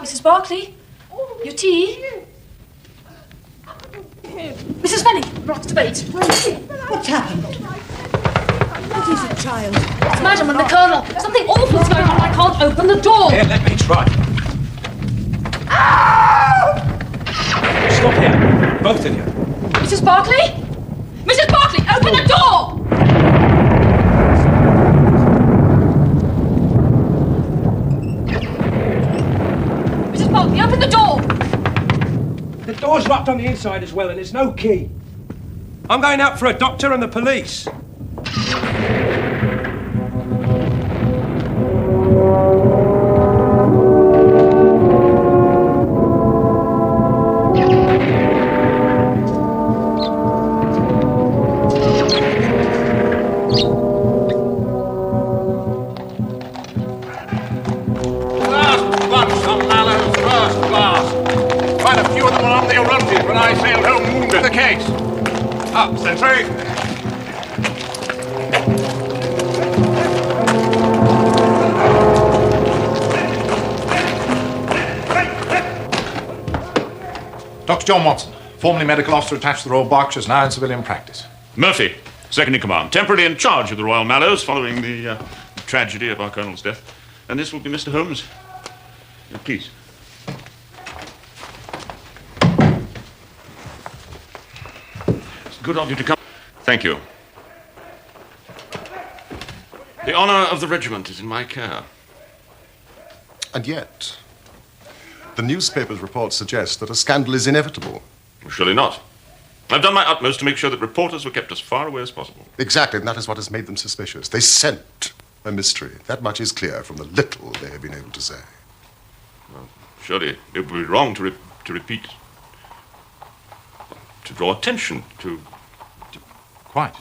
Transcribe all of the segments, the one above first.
Mrs. Barclay? Your tea? Mrs. Fenning, not to bait. What's happened? What is it, child? Madam and the Colonel. Something awful's going on. I can't open the door. Here, let me try. Stop here, both of you. Mrs. Barclay? Mrs. Barclay, open the door! Mrs. Barclay, open the door! The door's locked on the inside as well, and there's no key. I'm going out for a doctor and the police. Up, sentry! Dr. John Watson, formerly medical officer attached to the Royal Berkshires, now in civilian practice. Murphy, second in command, temporarily in charge of the Royal Mallows following the tragedy of our Colonel's death. And this will be Mr. Holmes. Please. It's good of you to come. Thank you. The honor of the regiment is in my care. And yet, the newspapers' reports suggest that a scandal is inevitable. Surely not. I've done my utmost to make sure that reporters were kept as far away as possible. Exactly, and that is what has made them suspicious. They scent a mystery. That much is clear from the little they have been able to say. Well, surely it would be wrong to repeat, to draw attention to... Quite.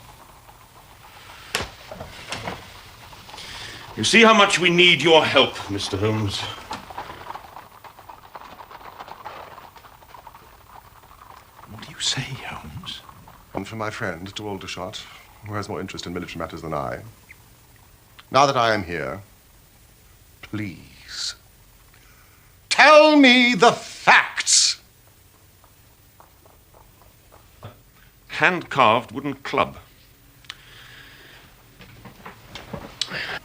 You see how much we need your help, Mr. Holmes. What do you say, Holmes? And from my friend, to Aldershot, who has more interest in military matters than I. Now that I am here, please, tell me the facts. Hand-carved wooden club.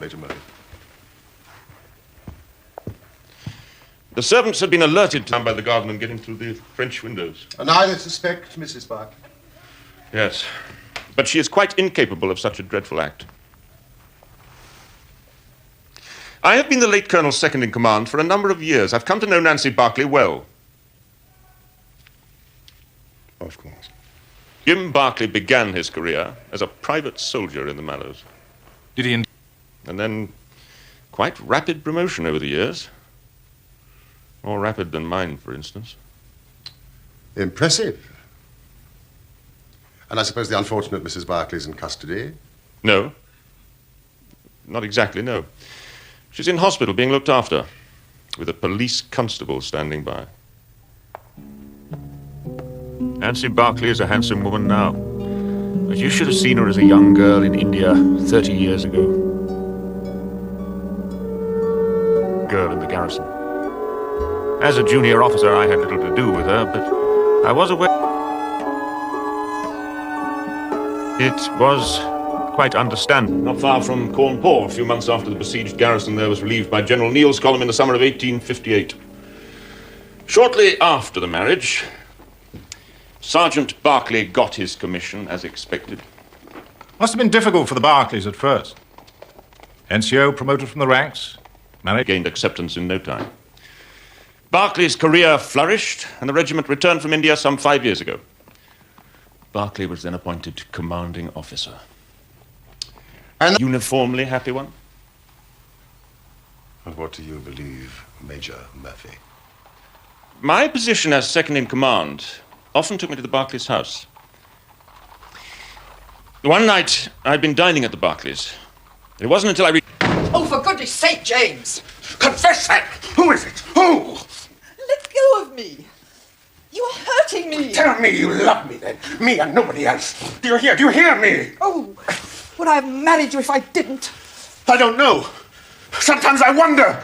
Major Murphy. The servants had been alerted to by the guardman getting through the French windows. And I suspect Mrs. Barclay. Yes, but she is quite incapable of such a dreadful act. I have been the late Colonel's second in command for a number of years. I've come to know Nancy Barclay well. Of course. Jim Barclay began his career as a private soldier in the Mallows. Did he? And then quite rapid promotion over the years. More rapid than mine, for instance. Impressive. And I suppose the unfortunate Mrs. Barclay's in custody? No. Not exactly, no. She's in hospital being looked after, with a police constable standing by. Nancy Barclay is a handsome woman now. But you should have seen her as a young girl in India 30 years ago. Girl in the garrison. As a junior officer, I had little to do with her, but I was aware... It was quite understandable. Not far from Cawnpore, a few months after the besieged garrison there was relieved by General Neal's column in the summer of 1858. Shortly after the marriage, Sergeant Barclay got his commission as expected. Must have been difficult for the Barclays at first. NCO promoted from the ranks. Gained acceptance in no time. Barclay's career flourished, and the regiment returned from India some 5 years ago. Barclay was then appointed commanding officer. And a uniformly happy one? And what do you believe, Major Murphy? My position as second in command often took me to the Barclays' house. One night, I'd been dining at the Barclays. It wasn't until I reached... Oh, for goodness sake, James! Confess that! Who is it? Who? Let go of me. You're hurting me. Tell me you love me, then. Me and nobody else. Do you hear? Do you hear me? Oh, would I have married you if I didn't? I don't know. Sometimes I wonder.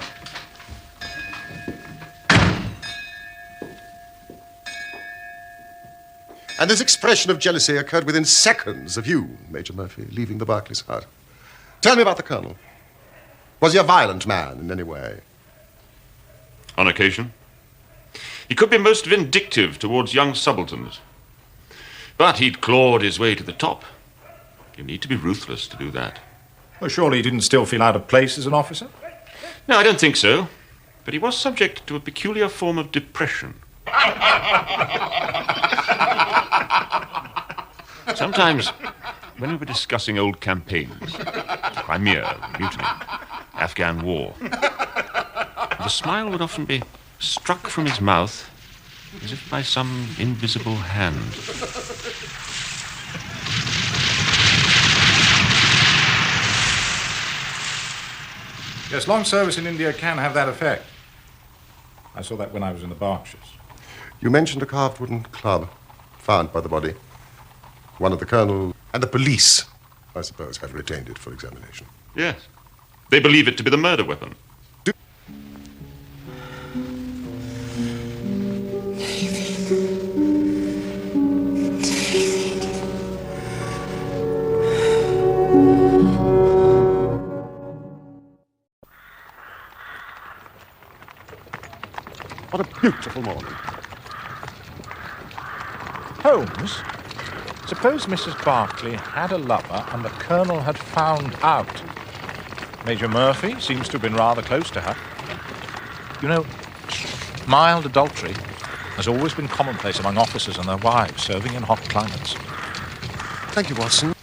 And this expression of jealousy occurred within seconds of you, Major Murphy, leaving the Barclays hut. Tell me about the Colonel. Was he a violent man in any way? On occasion. He could be most vindictive towards young subalterns. But he'd clawed his way to the top. You need to be ruthless to do that. Well, surely he didn't still feel out of place as an officer? No, I don't think so. But he was subject to a peculiar form of depression. Sometimes, when we were discussing old campaigns, Crimea, Mutiny, Afghan War, the smile would often be struck from his mouth as if by some invisible hand. Yes, long service in India can have that effect. I saw that when I was in the Berkshires. You mentioned a carved wooden club found by the body. One of the Colonel and the police, I suppose, have retained it for examination. Yes. They believe it to be the murder weapon. What a beautiful morning. Holmes, suppose Mrs. Barclay had a lover and the Colonel had found out. Major Murphy seems to have been rather close to her. You know, mild adultery has always been commonplace among officers and their wives serving in hot climates. Thank you, Watson.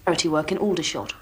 Charity work in Aldershot.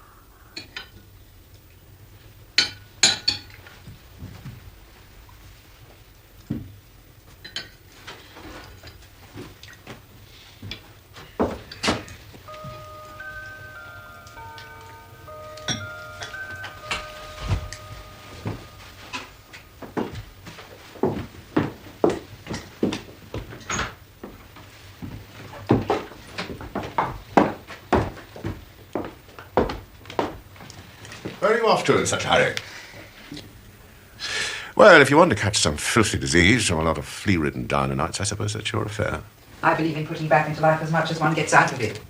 Where are you off to in such a hurry? Well, if you want to catch some filthy disease from a lot of flea-ridden Dynamites, I suppose that's your affair. I believe in putting back into life as much as one gets out of it.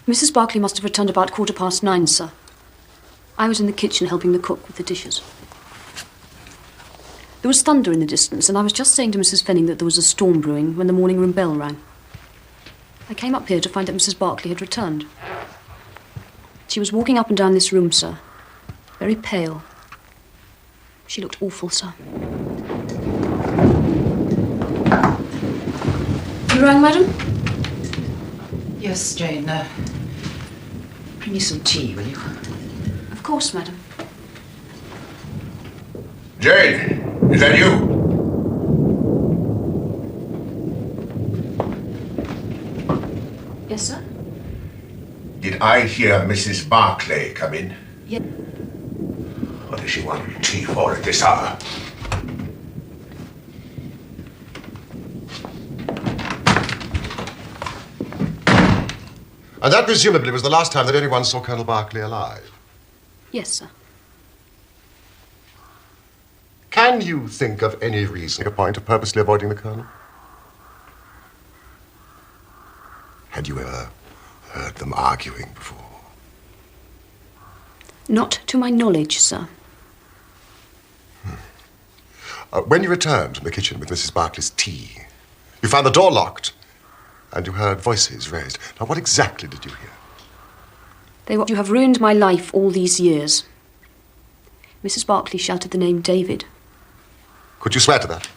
Mrs. Barclay must have returned about 9:15, sir. I was in the kitchen helping the cook with the dishes. There was thunder in the distance, and I was just saying to Mrs. Fenning that there was a storm brewing when the morning room bell rang. I came up here to find that Mrs. Barclay had returned. She was walking up and down this room, sir, very pale. She looked awful, sir. You rang, madam? Yes, Jane. Bring me some tea, will you? Of course, madam. Jane, is that you? Yes, sir? Did I hear Mrs. Barclay come in? Yes. What does she want tea for at this hour? And that presumably was the last time that anyone saw Colonel Barclay alive. Yes, sir. Can you think of any reason, a point of purposely avoiding the Colonel? Had you ever heard them arguing before? Not to my knowledge, sir. When you returned from the kitchen with Mrs. Barclay's tea, You found the door locked, and you heard voices raised. Now, what exactly did you hear? You have ruined my life all these years. Mrs. Barclay shouted the name David. Could you swear to that?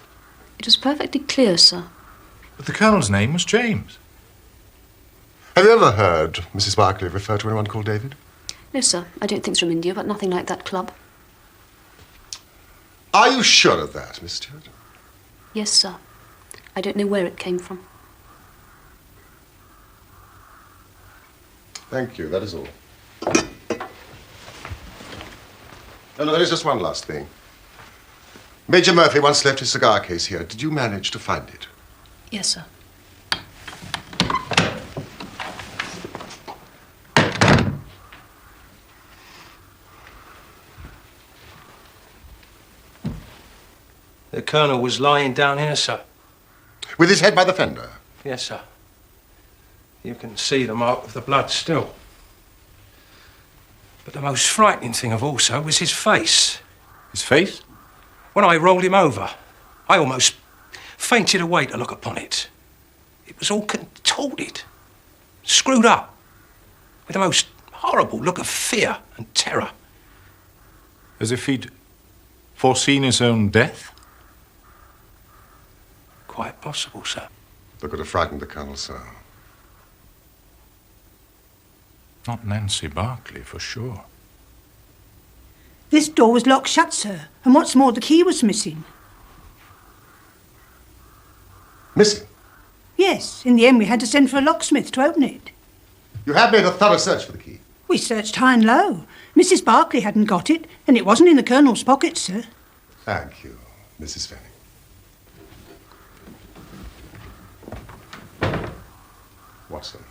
It was perfectly clear, sir. But the Colonel's name was James. Have you ever heard Mrs. Barclay refer to anyone called David? No, sir. I don't think it's from India, but nothing like that club. Are you sure of that, Miss Stewart? Yes, sir. I don't know where it came from. Thank you, that is all. No, there is just one last thing. Major Murphy once left his cigar case here. Did you manage to find it? Yes, sir. The Colonel was lying down here, sir. With his head by the fender? Yes, sir. You can see the mark of the blood still. But the most frightening thing of all, sir, was his face. His face? When I rolled him over, I almost fainted away to look upon it. It was all contorted, screwed up, with the most horrible look of fear and terror. As if he'd foreseen his own death? Quite possible, sir. That could have frightened the Colonel, sir. Not Nancy Barclay, for sure. This door was locked shut, sir. And what's more, the key was missing. Missing? Yes. In the end, we had to send for a locksmith to open it. You have made a thorough search for the key? We searched high and low. Mrs. Barclay hadn't got it, and it wasn't in the Colonel's pocket, sir. Thank you, Mrs. Fanning. Watson,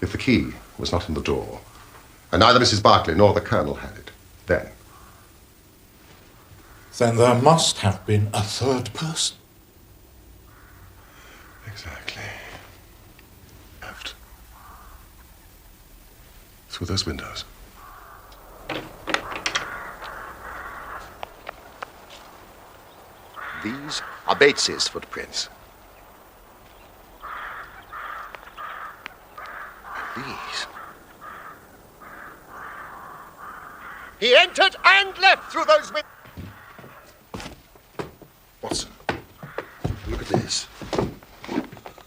if the key was not in the door, and neither Mrs. Barclay nor the Colonel had it, then there must have been a third person. Exactly. Left. Through those windows. These are Bates's footprints. These. He entered and left through those windows. Watson, look at this.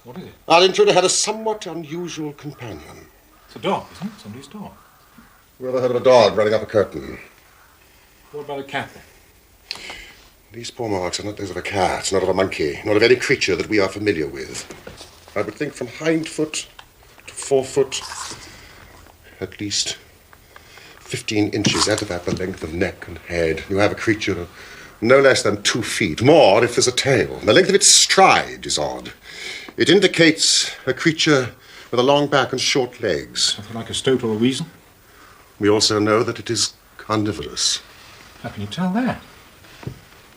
What is it? Our intruder had a somewhat unusual companion. It's a dog, isn't it? Somebody's dog. You ever heard of a dog running up a curtain? What about a cat then? These paw marks are not those of a cat, not of a monkey, not of any creature that we are familiar with. I would think from hind foot to forefoot, at least 15 inches out of that, the length of neck and head. You have a creature of no less than 2 feet, more if there's a tail. The length of its stride is odd. It indicates a creature with a long back and short legs. Something like a stoat or a weasel? We also know that it is carnivorous. How can you tell that?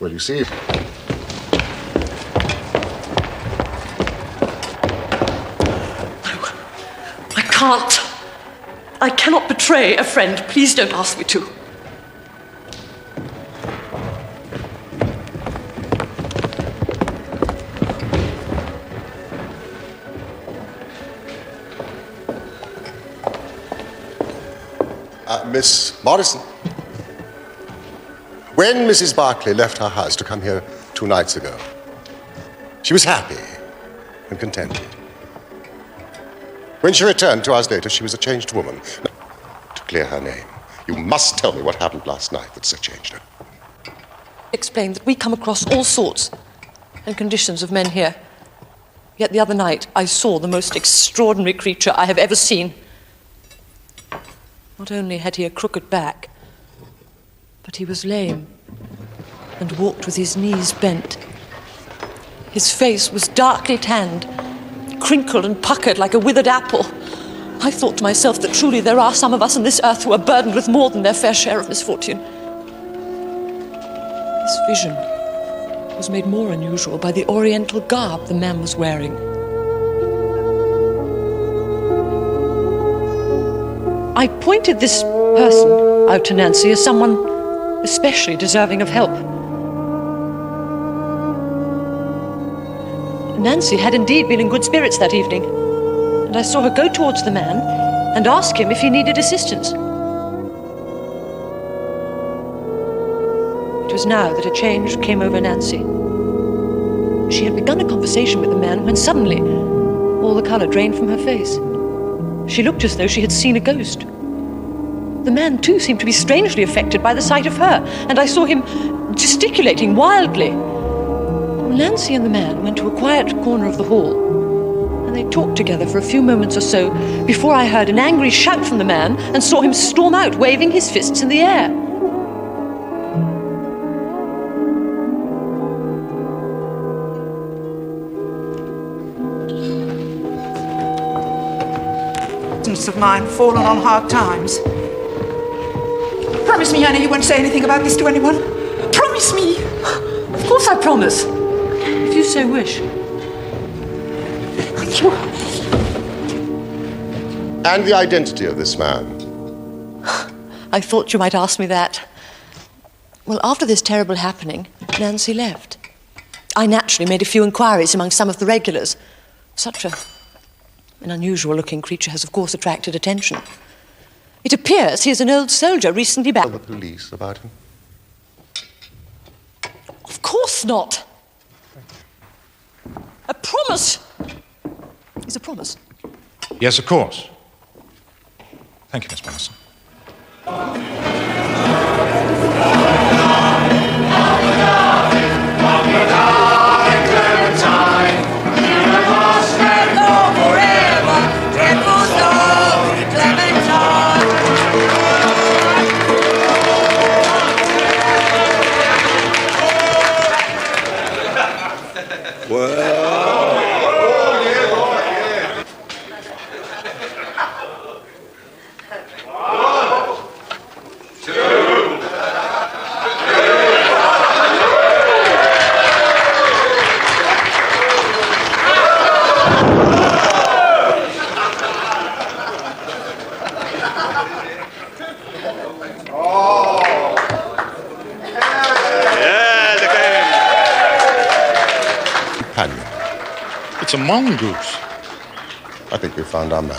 Well, you see... I can't. I cannot betray a friend. Please don't ask me to. Miss Morrison. When Mrs. Barclay left her house to come here 2 nights ago, she was happy and contented. When she returned 2 hours later, she was a changed woman. Now, to clear her name, you must tell me what happened last night that so changed her. Explain that we come across all sorts and conditions of men here. Yet the other night, I saw the most extraordinary creature I have ever seen. Not only had he a crooked back, but he was lame and walked with his knees bent. His face was darkly tanned, crinkled and puckered like a withered apple. I thought to myself that truly there are some of us on this earth who are burdened with more than their fair share of misfortune. This vision was made more unusual by the oriental garb the man was wearing. I pointed this person out to Nancy as someone especially deserving of help. Nancy had indeed been in good spirits that evening, and I saw her go towards the man and ask him if he needed assistance. It was now that a change came over Nancy. She had begun a conversation with the man when suddenly all the colour drained from her face. She looked as though she had seen a ghost. The man, too, seemed to be strangely affected by the sight of her, and I saw him gesticulating wildly. Nancy and the man went to a quiet corner of the hall, and they talked together for a few moments or so before I heard an angry shout from the man and saw him storm out, waving his fists in the air. Of mine fallen on hard times. Promise me, Annie, you won't say anything about this to anyone. Promise me. Of course I promise, if you so wish. And the identity of this man? I thought you might ask me that. Well, after this terrible happening, Nancy left. I naturally made a few inquiries among some of the regulars. Such an unusual-looking creature has, of course, attracted attention. It appears he is an old soldier recently back. Tell the police about him? Of course not. A promise is a promise. Yes, of course. Thank you, Miss Madison. It's a mongoose. I think we found our man.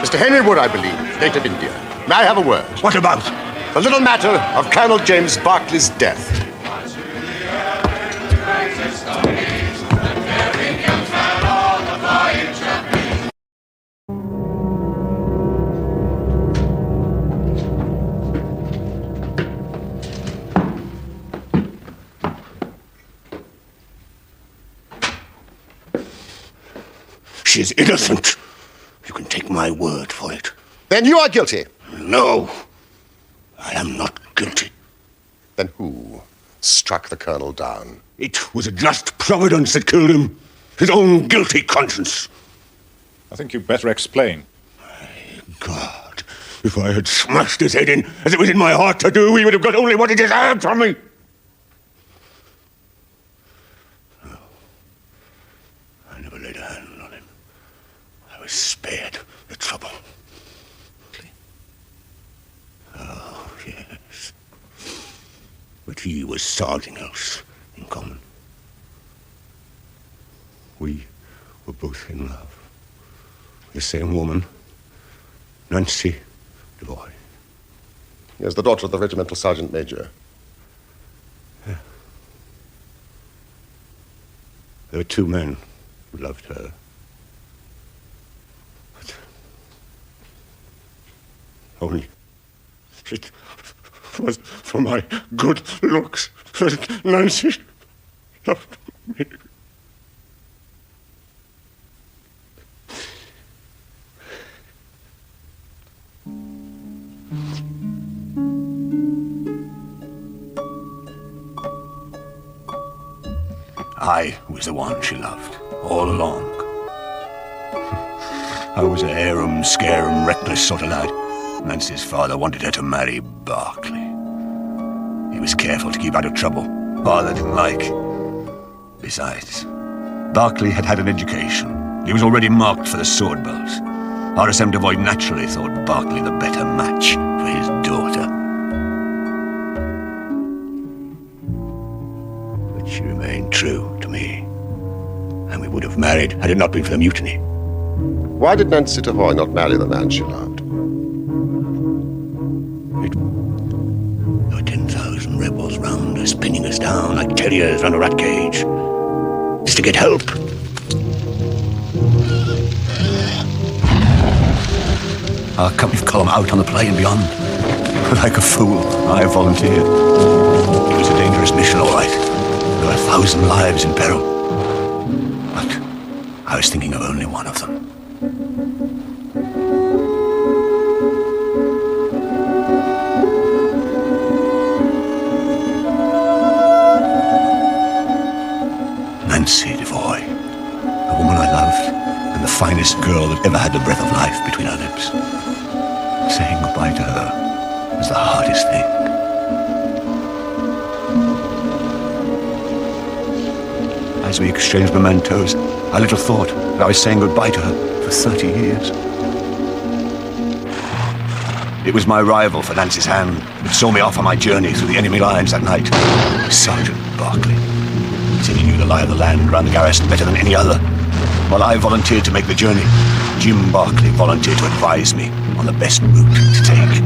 Mr. Henry Wood, I believe, native India. May I have a word? What about? The little matter of Colonel James Berkeley's death. She is innocent. You can take my word for it. Then you are guilty. No, I am not guilty. Then who struck the colonel down? It was a just providence that killed him. His own guilty conscience. I think you'd better explain. My God, if I had smashed his head in, as it was in my heart to do, he would have got only what he deserved from me. No, I never laid a hand on him. I was spared the trouble. Oh, yes. But he was something else in common. We were both in love. The same woman, Nancy Devoy. Yes, the daughter of the regimental sergeant major. Yeah. There were two men who loved her. But only it was for my good looks that Nancy loved me. I was the one she loved, all along. I was a harum-scarum, reckless sort of lad. Nancy's father wanted her to marry Berkeley. He was careful to keep out of trouble. Father didn't like. Besides, Berkeley had had an education. He was already marked for the sword belt. RSM Devoid naturally thought Berkeley the better match for his daughter. But she remained true to me, and we would have married had it not been for the mutiny. Why did Nancy Devoy not marry the man she loved? There were 10,000 rebels round us, pinning us down like terriers round a rat cage. Just to get help. Our company column out on the plain beyond. Like a fool, I volunteered. It was a dangerous mission, all right. There were 1,000 lives in peril. But I was thinking of only one of them. Nancy Devoy, a woman I loved, and the finest girl that ever had the breath of life between her lips. Saying goodbye to her was the hardest thing. As we exchanged mementos, I little thought that I was saying goodbye to her for 30 years. It was my rival for Nancy's hand that saw me off on my journey through the enemy lines that night. Sergeant Berkeley. Said he knew the lie of the land around the garrison better than any other. While I volunteered to make the journey, Jim Berkeley volunteered to advise me on the best route to take.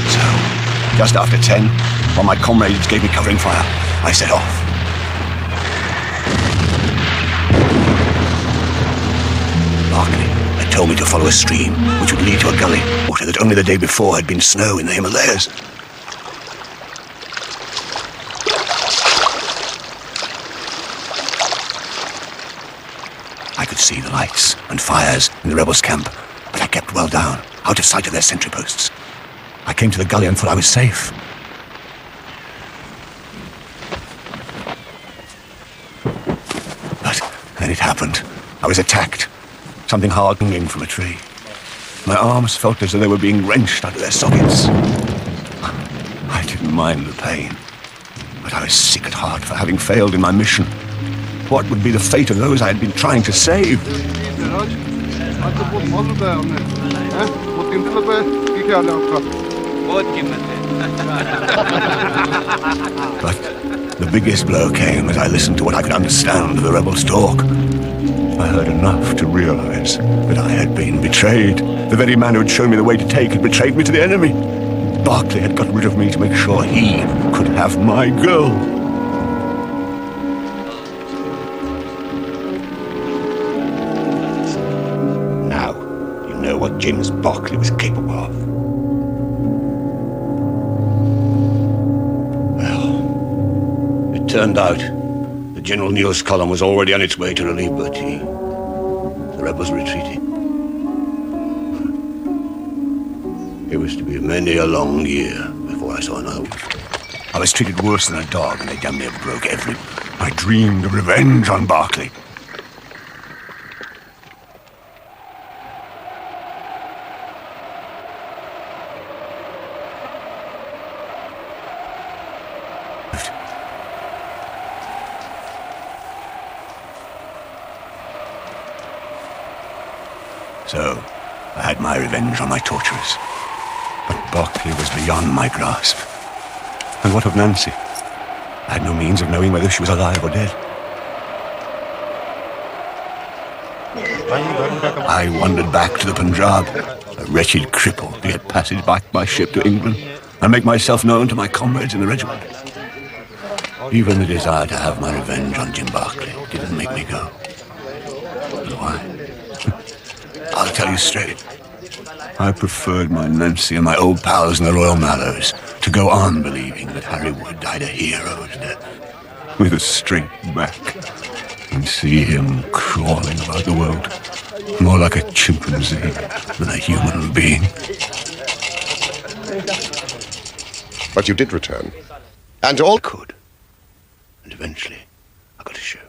So, just after 10, while my comrades gave me covering fire, I set off. Berkeley had told me to follow a stream which would lead to a gully, water that only the day before had been snow in the Himalayas. I could see the lights and fires in the rebels' camp, but I kept well down, out of sight of their sentry posts. I came to the gully and thought I was safe. But then it happened. I was attacked. Something hard hanging from a tree. My arms felt as though they were being wrenched out of their sockets. I didn't mind the pain, but I was sick at heart for having failed in my mission. What would be the fate of those I had been trying to save? But the biggest blow came as I listened to what I could understand of the rebels' talk. I heard enough to realize that I had been betrayed. The very man who had shown me the way to take had betrayed me to the enemy. Berkeley had got rid of me to make sure he could have my girl. Now, you know what James Berkeley was capable of. Well, it turned out the General Neal's column was already on its way to relieve Bertie. The rebels retreated. It was to be many a long year before I saw another one. I was treated worse than a dog, and they damn near broke every... I dreamed of revenge on Berkeley. So, I had my revenge on my torturers. But Berkeley was beyond my grasp. And what of Nancy? I had no means of knowing whether she was alive or dead. I wandered back to the Punjab, a wretched cripple, to get passage back by ship to England and make myself known to my comrades in the regiment. Even the desire to have my revenge on Jim Berkeley didn't make me go. And why? I'll tell you straight. I preferred my Nancy and my old pals in the Royal Mallows to go on believing that Harry Wood died a hero's death with a straight back and see him crawling about the world more like a chimpanzee than a human being. But you did return. And all could. And eventually, I got a show.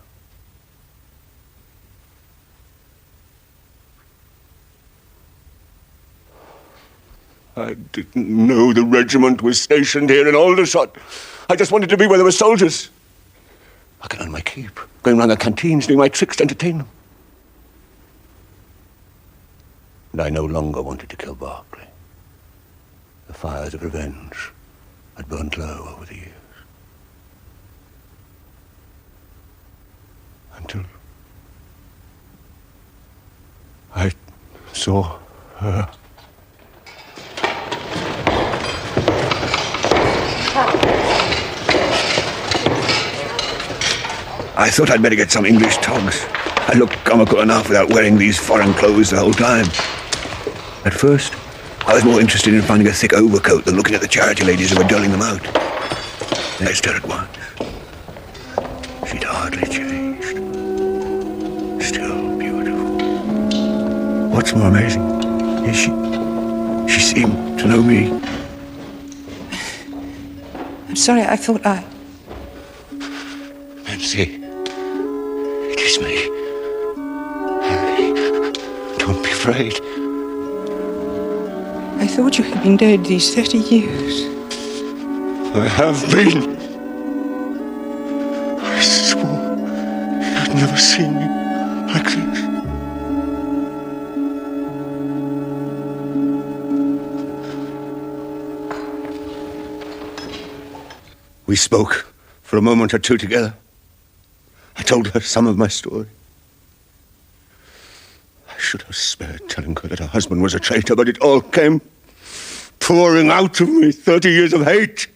I didn't know the regiment was stationed here in Aldershot. I just wanted to be where there were soldiers. I can earn my keep, going round the canteens doing my tricks to entertain them. And I no longer wanted to kill Berkeley. The fires of revenge had burnt low over the years. Until I saw her. I thought I'd better get some English togs. I look comical enough without wearing these foreign clothes the whole time. At first, I was more interested in finding a thick overcoat than looking at the charity ladies who were doling them out. Then I stared at once. She'd hardly changed. Still beautiful. What's more amazing is she seemed to know me. I'm sorry, I thought I... Nancy, it is me. Don't be afraid. I thought you had been dead these 30 years. I have been. I swore you'd never seen me like this. We spoke for a moment or two together. I told her some of my story. I should have spared telling her that her husband was a traitor, but it all came pouring out of me, 30 years of hate.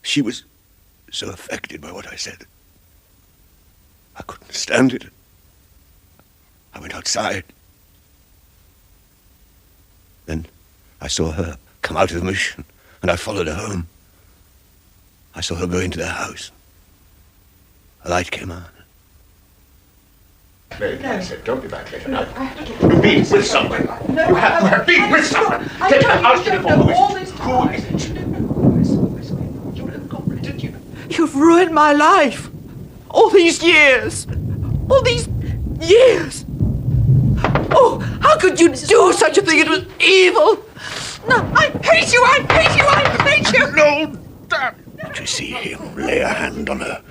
She was so affected by what I said. I couldn't stand it. I went outside. Then I saw her come out of the mission, and I followed her home. I saw her go into their house. A light came on. Lady, I said, don't be back late enough. You've been with someone. No, you have been with someone. Take her out of all this. Who is it? You have got it, you. You've ruined my life. All these years. All these years. Oh, how could you do such a thing? It was evil. No, I hate you. I hate you. I hate you. No, damn. To see him lay a hand on her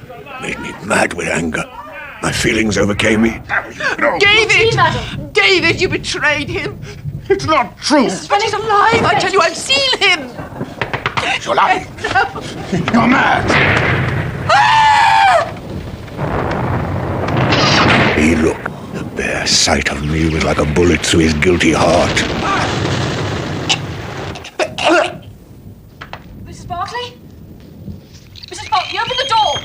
made me mad with anger. My feelings overcame me. No. David! David, you betrayed him. It's not true. But he's alive. I tell you, I've seen him. You're lying. You're mad. He looked. The bare sight of me was like a bullet through his guilty heart. Mrs. Barclay? Mrs. Barclay, open the door!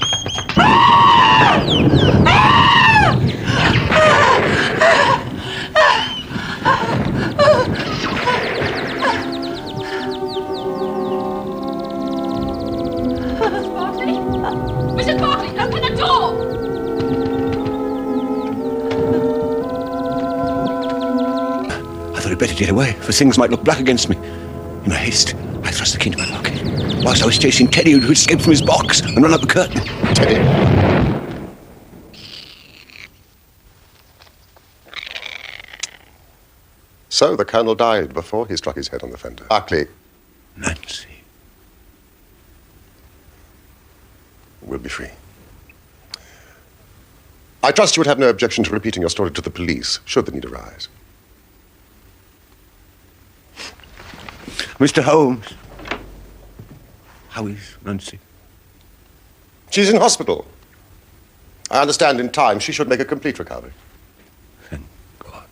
Mrs. Barclay, open the door! I thought I'd better get away, for things might look black against me. In my haste, I thrust the key into my pocket, whilst I was chasing Teddy, who escaped from his box and run up the curtain. Teddy! So the Colonel died before he struck his head on the fender. Barclay. Nancy. Will be free. I trust you would have no objection to repeating your story to the police, should the need arise. Mr. Holmes. How is Nancy? She's in hospital. I understand in time she should make a complete recovery. Thank God.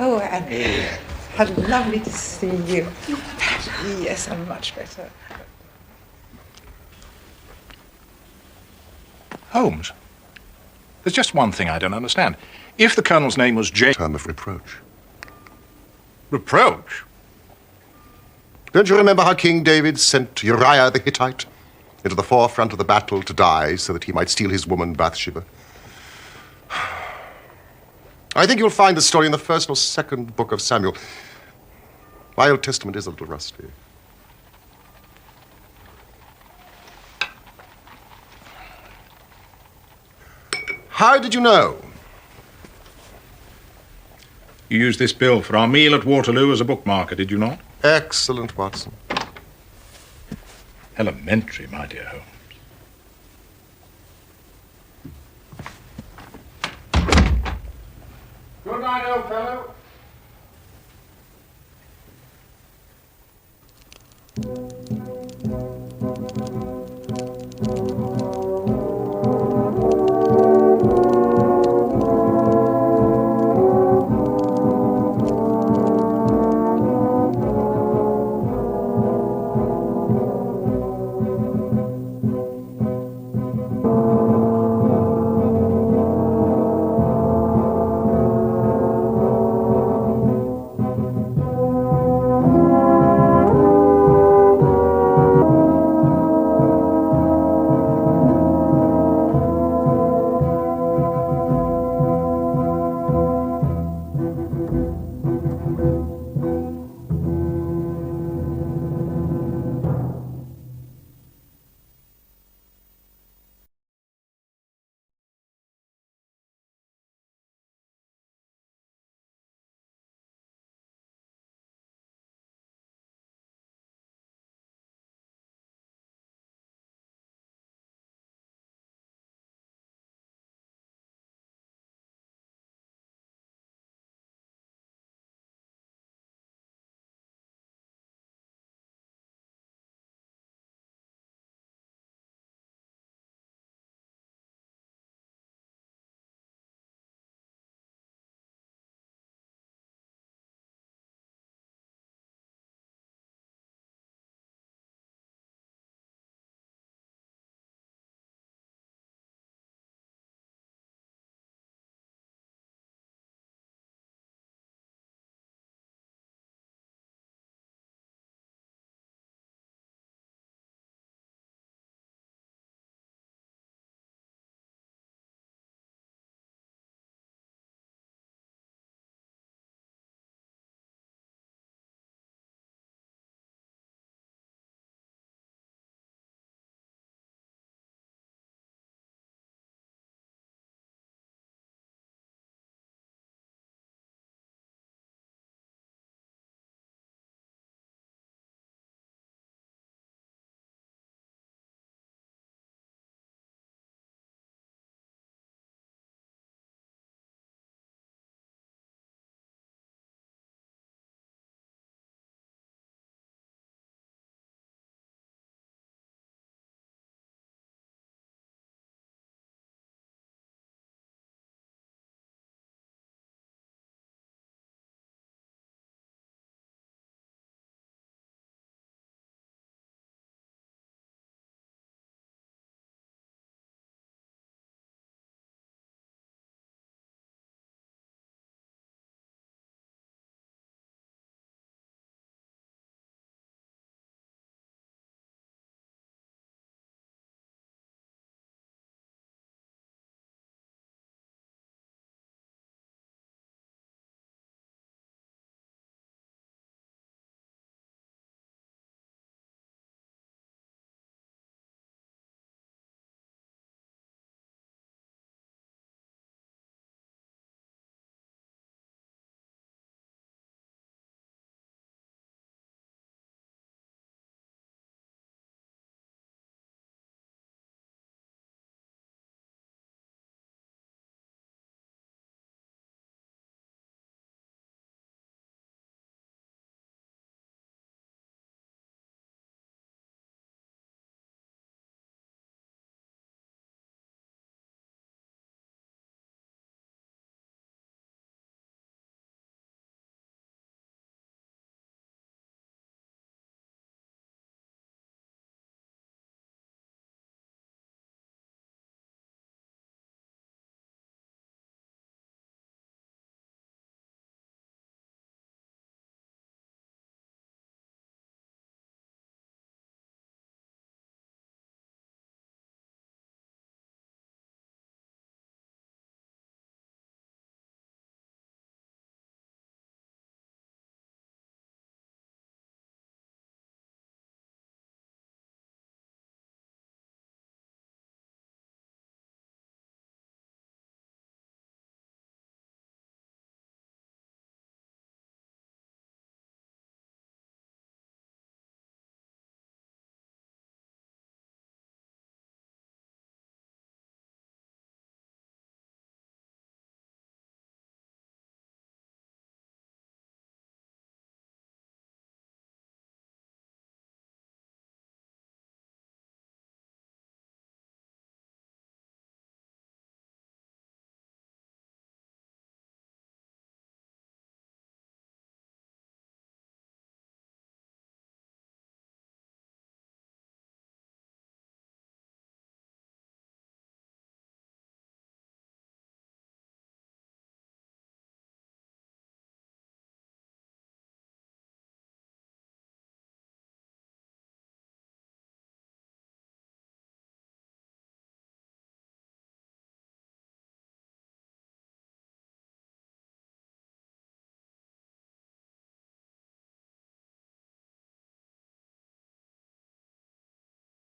Oh, Annie. How lovely to see you. Yes, I'm much better. Holmes, there's just one thing I don't understand. If the Colonel's name was J... Term of reproach. Reproach? Don't you remember how King David sent Uriah the Hittite into the forefront of the battle to die so that he might steal his woman Bathsheba? I think you'll find the story in the first or second book of Samuel. My Old Testament is a little rusty. How did you know? You used this bill for our meal at Waterloo as a bookmarker, did you not? Excellent, Watson. Elementary, my dear Holmes. Good night, old fellow.